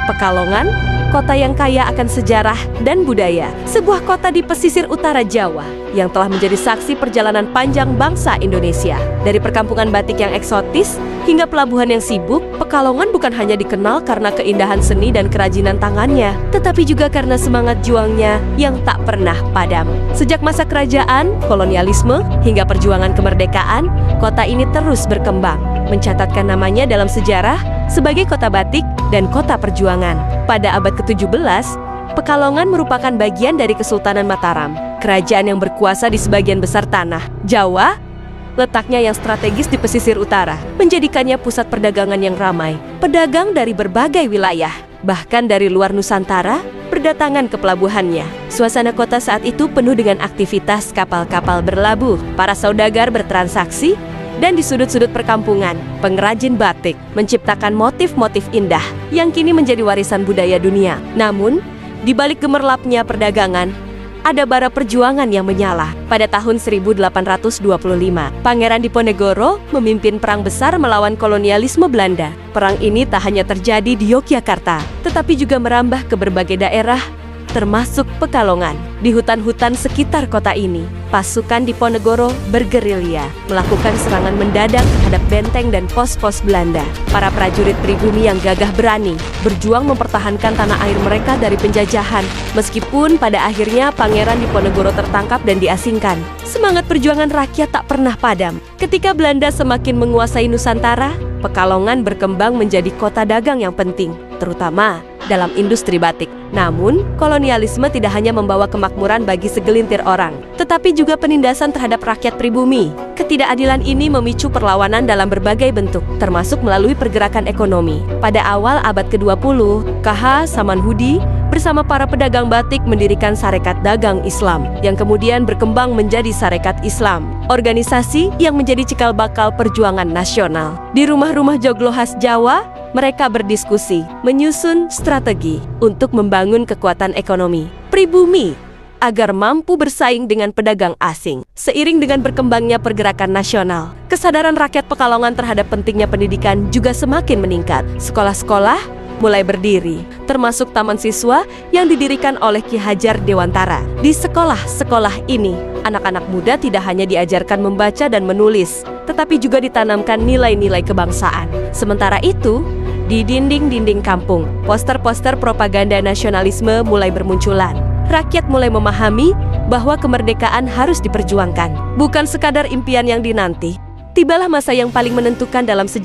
Pekalongan, kota yang kaya akan sejarah dan budaya. Sebuah kota di pesisir utara Jawa yang telah menjadi saksi perjalanan panjang bangsa Indonesia. Dari perkampungan batik yang eksotis hingga pelabuhan yang sibuk, Pekalongan bukan hanya dikenal karena keindahan seni dan kerajinan tangannya, tetapi juga karena semangat juangnya yang tak pernah padam. Sejak masa kerajaan, kolonialisme, hingga perjuangan kemerdekaan, kota ini terus berkembang, mencatatkan namanya dalam sejarah sebagai kota batik dan kota perjuangan. Pada abad ke-17, Pekalongan merupakan bagian dari Kesultanan Mataram, kerajaan yang berkuasa di sebagian besar tanah Jawa. Letaknya yang strategis di pesisir utara menjadikannya pusat perdagangan yang ramai. Pedagang dari berbagai wilayah, bahkan dari luar Nusantara, berdatangan ke pelabuhannya. Suasana kota saat itu penuh dengan aktivitas kapal-kapal berlabuh, para saudagar bertransaksi, dan di sudut-sudut perkampungan, pengrajin batik menciptakan motif-motif indah yang kini menjadi warisan budaya dunia. Namun, di balik gemerlapnya perdagangan, ada bara perjuangan yang menyala. Pada tahun 1825, Pangeran Diponegoro memimpin perang besar melawan kolonialisme Belanda. Perang ini tak hanya terjadi di Yogyakarta, tetapi juga merambah ke berbagai daerah, termasuk Pekalongan. Di hutan-hutan sekitar kota ini, pasukan Diponegoro bergerilya, melakukan serangan mendadak terhadap benteng dan pos-pos Belanda. Para prajurit pribumi yang gagah berani berjuang mempertahankan tanah air mereka dari penjajahan. Meskipun pada akhirnya Pangeran Diponegoro tertangkap dan diasingkan, semangat perjuangan rakyat tak pernah padam. Ketika Belanda semakin menguasai Nusantara, Pekalongan berkembang menjadi kota dagang yang penting, terutama dalam industri batik. Namun, kolonialisme tidak hanya membawa kemakmuran bagi segelintir orang, tetapi juga penindasan terhadap rakyat pribumi. Ketidakadilan ini memicu perlawanan dalam berbagai bentuk, termasuk melalui pergerakan ekonomi. Pada awal abad ke-20, K.H. Samanhudi bersama para pedagang batik mendirikan Sarekat Dagang Islam, yang kemudian berkembang menjadi Sarekat Islam, organisasi yang menjadi cikal bakal perjuangan nasional. Di rumah-rumah joglo khas Jawa, mereka berdiskusi, menyusun strategi untuk membangun kekuatan ekonomi pribumi agar mampu bersaing dengan pedagang asing. Seiring dengan berkembangnya pergerakan nasional, kesadaran rakyat Pekalongan terhadap pentingnya pendidikan juga semakin meningkat. Sekolah-sekolah mulai berdiri, termasuk taman siswa yang didirikan oleh Ki Hajar Dewantara. Di sekolah-sekolah ini, anak-anak muda tidak hanya diajarkan membaca dan menulis, tetapi juga ditanamkan nilai-nilai kebangsaan. Sementara itu, di dinding-dinding kampung, poster-poster propaganda nasionalisme mulai bermunculan. Rakyat mulai memahami bahwa kemerdekaan harus diperjuangkan, bukan sekadar impian yang dinanti. Tibalah masa yang paling menentukan dalam sejarah